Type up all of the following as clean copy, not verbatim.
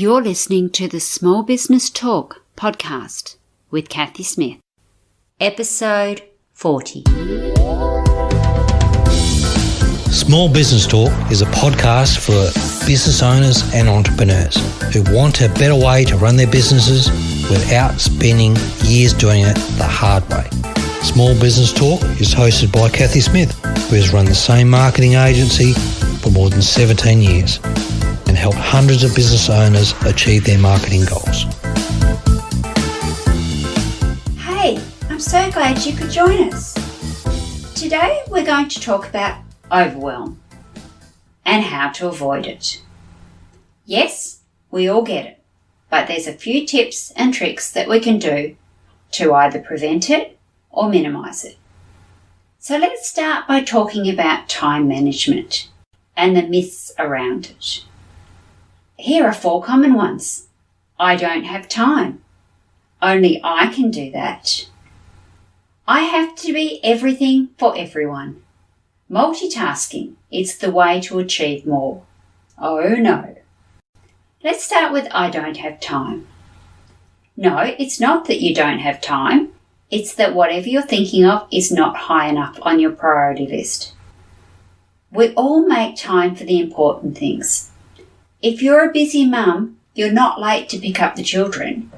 You're listening to the Small Business Talk podcast with Cathy Smith. Episode 40. Small Business Talk is a podcast for business owners and entrepreneurs who want a better way to run their businesses without spending years doing it the hard way. Small Business Talk is hosted by Cathy Smith, who has run the same marketing agency for more than 17 years and helped hundreds of business owners achieve their marketing goals. Hey, I'm so glad you could join us. Today we're going to talk about overwhelm and how to avoid it. Yes, we all get it, but there's a few tips and tricks that we can do to either prevent it or minimise it. So let's start by talking about time management and the myths around it. Here are 4 common ones. I don't have time. Only I can do that. I have to be everything for everyone. Multitasking is the way to achieve more. Oh no. Let's start with I don't have time. No, it's not that you don't have time. It's that whatever you're thinking of is not high enough on your priority list. We all make time for the important things. If you're a busy mum, you're not late to pick up the children.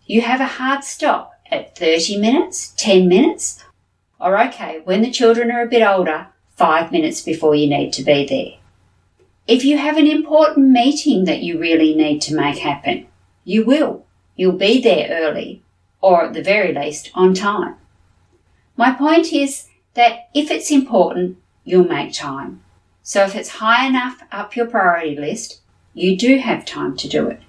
You have a hard stop at 30 minutes, 10 minutes, or okay, when the children are a bit older, 5 minutes before you need to be there. If you have an important meeting that you really need to make happen, you will. You'll be there early, or at the very least on time. My point is that if it's important, you'll make time. So if it's high enough up your priority list, you do have time to do it.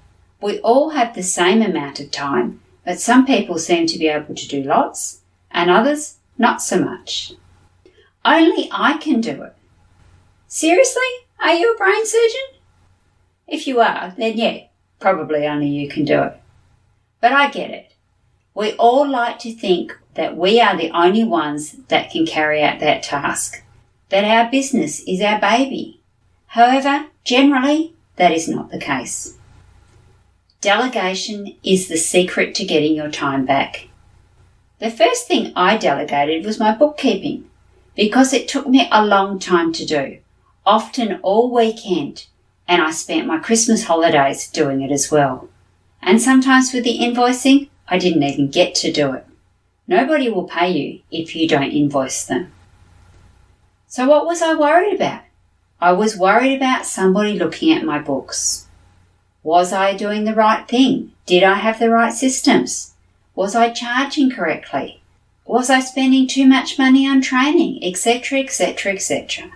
We all have the same amount of time, but some people seem to be able to do lots and others not so much. Only I can do it. Seriously? Are you a brain surgeon? If you are, then yeah, probably only you can do it. But I get it. We all like to think that we are the only ones that can carry out that task, that our business is our baby. However, generally, that is not the case. Delegation is the secret to getting your time back. The first thing I delegated was my bookkeeping, because it took me a long time to do, often all weekend, and I spent my Christmas holidays doing it as well. And sometimes with the invoicing, I didn't even get to do it. Nobody will pay you if you don't invoice them. So what was I worried about? I was worried about somebody looking at my books. Was I doing the right thing? Did I have the right systems? Was I charging correctly? Was I spending too much money on training, etc., etc., etc.?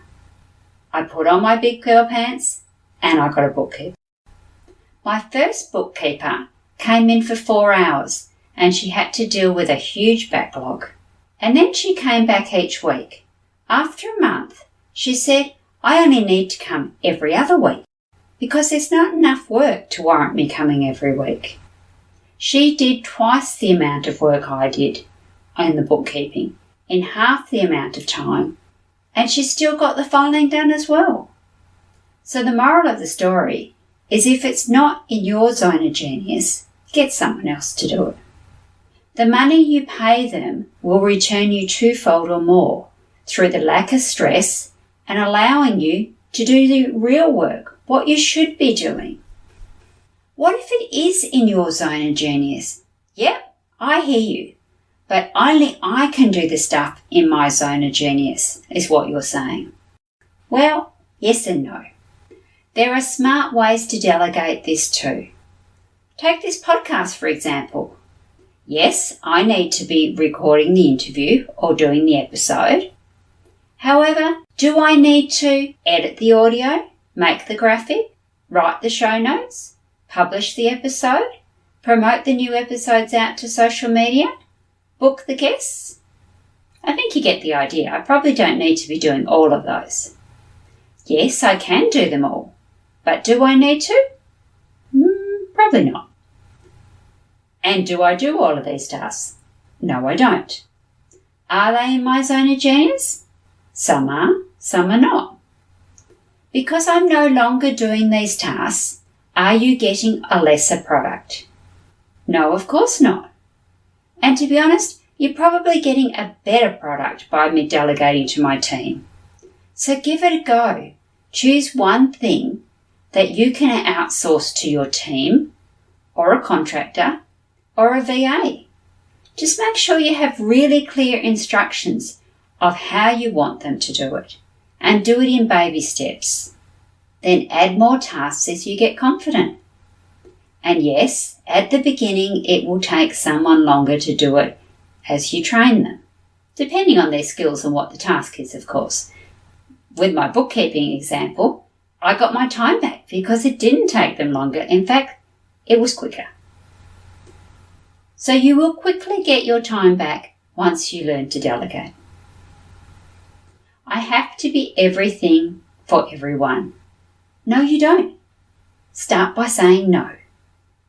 I put on my big girl pants and I got a bookkeeper. My first bookkeeper came in for 4 hours and she had to deal with a huge backlog. And then she came back each week. After a month, she said, I only need to come every other week because there's not enough work to warrant me coming every week. She did twice the amount of work I did in the bookkeeping in half the amount of time, and she still got the filing done as well. So the moral of the story is if it's not in your zone of genius, get someone else to do it. The money you pay them will return you twofold or more through the lack of stress and allowing you to do the real work, what you should be doing. What if it is in your zone of genius? Yep, I hear you, but only I can do the stuff in my zone of genius, is what you're saying. Well, yes and no. There are smart ways to delegate this too. Take this podcast, for example. Yes, I need to be recording the interview or doing the episode. However, do I need to edit the audio, make the graphic, write the show notes, publish the episode, promote the new episodes out to social media, book the guests? I think you get the idea. I probably don't need to be doing all of those. Yes, I can do them all, but do I need to? Probably not. And do I do all of these tasks? No, I don't. Are they in my zone of genius? Some are, some are not. Because I'm no longer doing these tasks, Are you getting a lesser product? No, of course not. And to be honest, you're probably getting a better product by me delegating to my team. So give it a go. Choose one thing that you can outsource to your team or a contractor or a VA. Just make sure you have really clear instructions of how you want them to do it, and do it in baby steps. Then add more tasks as you get confident. And yes, at the beginning it will take someone longer to do it as you train them, depending on their skills and what the task is, of course. With my bookkeeping example, I got my time back because it didn't take them longer. In fact, it was quicker. So you will quickly get your time back once you learn to delegate. I have to be everything for everyone. No, you don't. Start by saying no.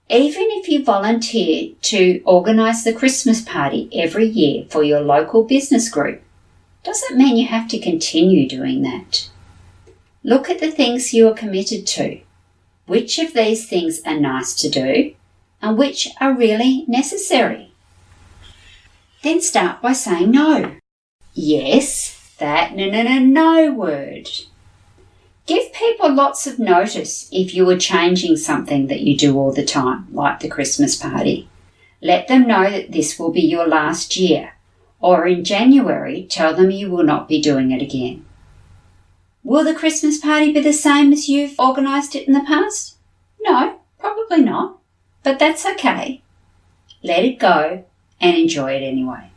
Even if you volunteer to organise the Christmas party every year for your local business group, doesn't mean you have to continue doing that. Look at the things you are committed to. Which of these things are nice to do and which are really necessary? Then start by saying no. Yes, that no word. Give people lots of notice if you are changing something that you do all the time, like the Christmas party. Let them know that this will be your last year, or in January, tell them you will not be doing it again. Will the Christmas party be the same as you've organised it in the past? No, probably not, but that's okay. Let it go and enjoy it anyway.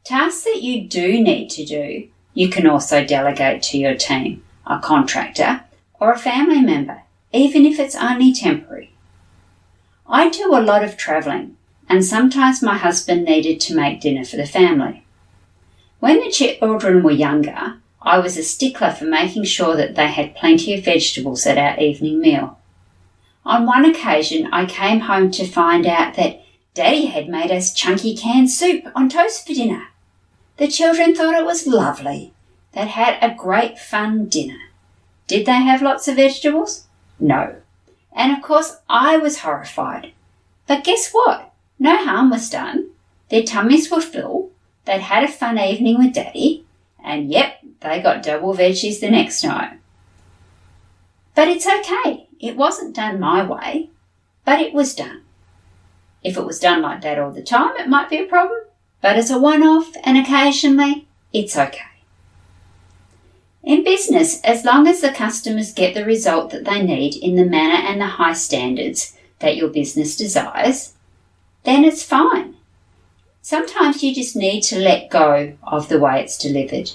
Tasks that you do need to do, you can also delegate to your team, a contractor, or a family member, even if it's only temporary. I do a lot of travelling, and sometimes my husband needed to make dinner for the family. When the children were younger, I was a stickler for making sure that they had plenty of vegetables at our evening meal. On one occasion, I came home to find out that Daddy had made us chunky canned soup on toast for dinner. The children thought it was lovely. They'd had a great fun dinner. Did they have lots of vegetables? No. And of course I was horrified. But guess what? No harm was done. Their tummies were full. They'd had a fun evening with Daddy. And yep, they got double veggies the next night. But it's okay. It wasn't done my way. But it was done. If it was done like that all the time, it might be a problem. But as a one-off and occasionally, it's okay. In business, as long as the customers get the result that they need in the manner and the high standards that your business desires, then it's fine. Sometimes you just need to let go of the way it's delivered.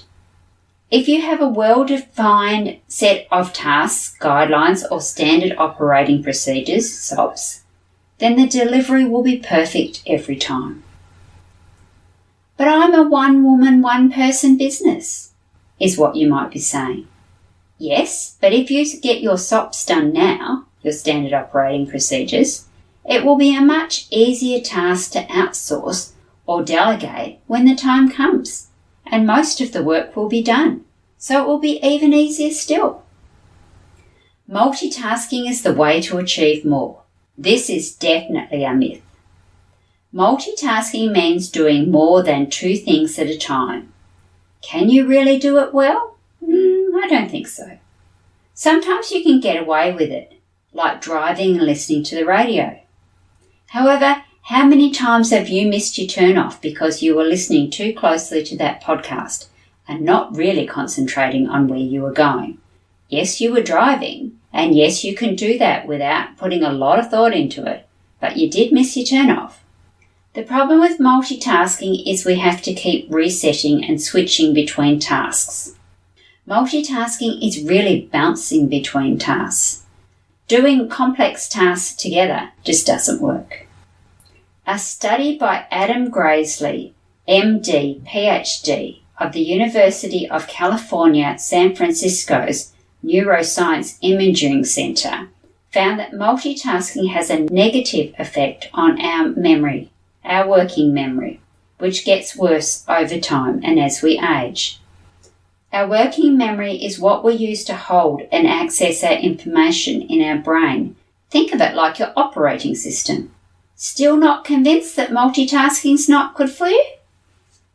If you have a well-defined set of tasks, guidelines, or standard operating procedures, SOPs, then the delivery will be perfect every time. But I'm a one-woman, one-person business, is what you might be saying. Yes, but if you get your SOPs done now, your standard operating procedures, it will be a much easier task to outsource or delegate when the time comes, and most of the work will be done, so it will be even easier still. Multitasking is the way to achieve more. This is definitely a myth. Multitasking means doing more than two things at a time. Can you really do it well? I don't think so. Sometimes you can get away with it, like driving and listening to the radio. However, how many times have you missed your turn off because you were listening too closely to that podcast and not really concentrating on where you were going? Yes, you were driving, and yes, you can do that without putting a lot of thought into it, but you did miss your turn off. The problem with multitasking is we have to keep resetting and switching between tasks. Multitasking is really bouncing between tasks. Doing complex tasks together just doesn't work. A study by Adam Graisley, MD, PhD, of the University of California, San Francisco's Neuroscience Imaging Center found that multitasking has a negative effect on our memory, our working memory, which gets worse over time and as we age. Our working memory is what we use to hold and access our information in our brain. Think of it like your operating system. Still not convinced that multitasking's not good for you?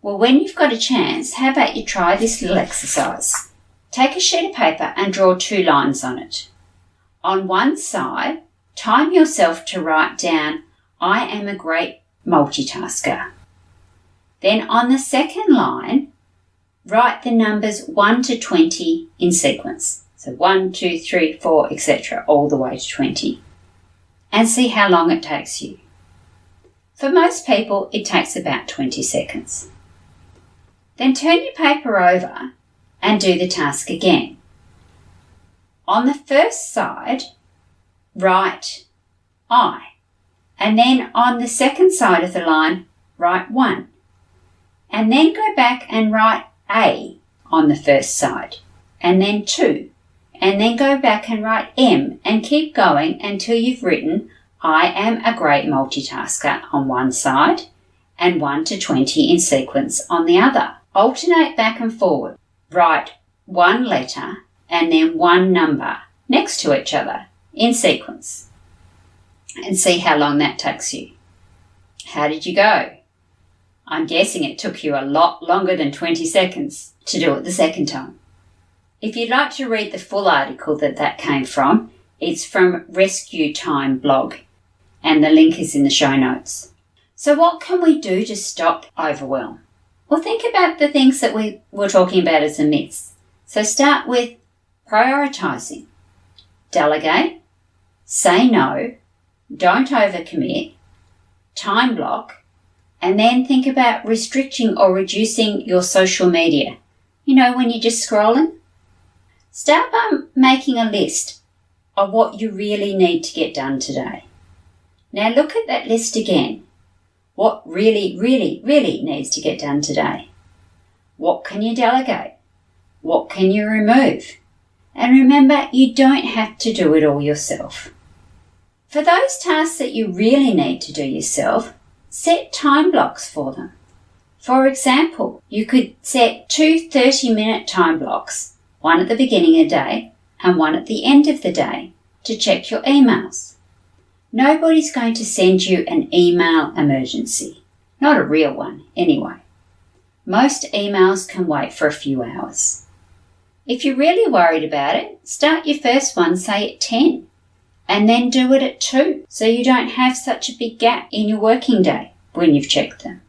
Well, when you've got a chance, how about you try this little exercise? Take a sheet of paper and draw 2 lines on it. On one side, time yourself to write down, I am a great multitasker. Then on the second line, write the numbers 1 to 20 in sequence. So 1, 2, 3, 4, etc., all the way to 20. And see how long it takes you. For most people, it takes about 20 seconds. Then turn your paper over and do the task again. On the first side, write I. And then on the second side of the line, write 1. And then go back and write A on the first side. And then 2. And then go back and write M and keep going until you've written I am a great multitasker on one side and 1 to 20 in sequence on the other. Alternate back and forward. Write 1 letter and then 1 number next to each other in sequence. And see how long that takes you. How did you go? I'm guessing it took you a lot longer than 20 seconds to do it the second time. If you'd like to read the full article that came from, it's from Rescue Time blog, and the link is in the show notes. So what can we do to stop overwhelm? Well, think about the things that we were talking about as the myths. So start with prioritising. Delegate. Say no. Don't overcommit. Time block. And then think about restricting or reducing your social media. You know, when you're just scrolling. Start by making a list of what you really need to get done today. Now look at that list again. What really, really, really needs to get done today? What can you delegate? What can you remove? And remember, you don't have to do it all yourself. For those tasks that you really need to do yourself, set time blocks for them. For example, you could set 2 30-minute time blocks, one at the beginning of the day and one at the end of the day, to check your emails. Nobody's going to send you an email emergency. Not a real one, anyway. Most emails can wait for a few hours. If you're really worried about it, start your first one, say at 10, and then do it at 2, so you don't have such a big gap in your working day when you've checked them.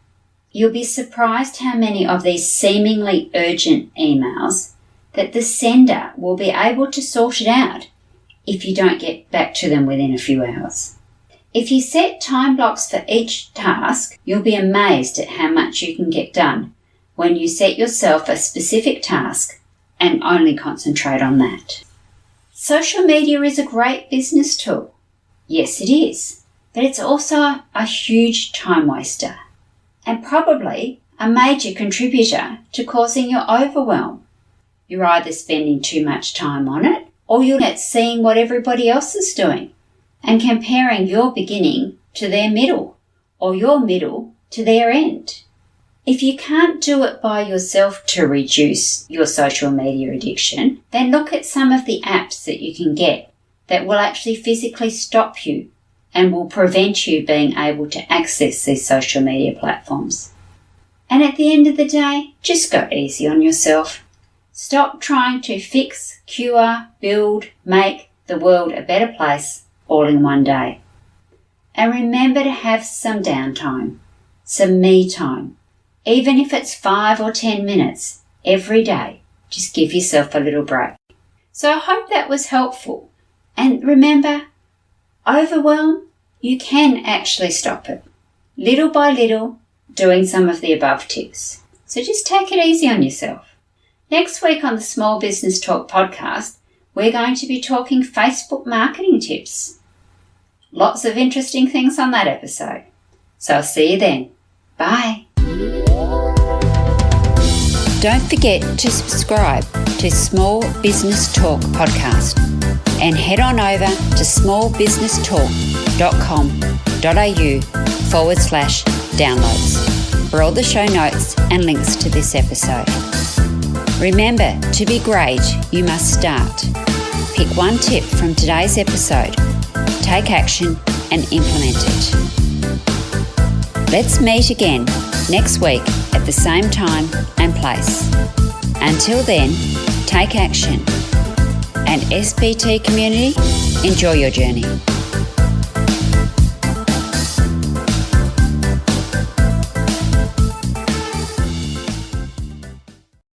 You'll be surprised how many of these seemingly urgent emails that the sender will be able to sort it out if you don't get back to them within a few hours. If you set time blocks for each task, you'll be amazed at how much you can get done when you set yourself a specific task and only concentrate on that. Social media is a great business tool. Yes, it is, but it's also a huge time waster and probably a major contributor to causing your overwhelm. You're either spending too much time on it or you're not seeing what everybody else is doing and comparing your beginning to their middle or your middle to their end. If you can't do it by yourself to reduce your social media addiction, then look at some of the apps that you can get that will actually physically stop you and will prevent you being able to access these social media platforms. And at the end of the day, just go easy on yourself. Stop trying to fix, cure, build, make the world a better place all in one day. And remember to have some downtime, some me time. Even if it's 5 or 10 minutes every day, just give yourself a little break. So I hope that was helpful. And remember, overwhelm, you can actually stop it. Little by little, doing some of the above tips. So just take it easy on yourself. Next week on the Small Business Talk podcast, we're going to be talking Facebook marketing tips. Lots of interesting things on that episode. So I'll see you then. Bye. Don't forget to subscribe to Small Business Talk podcast and head on over to smallbusinesstalk.com.au/downloads for all the show notes and links to this episode. Remember, to be great, you must start. Pick one tip from today's episode, take action and implement it. Let's meet again next week at the same time and place. Until then, take action. And SBT community, enjoy your journey.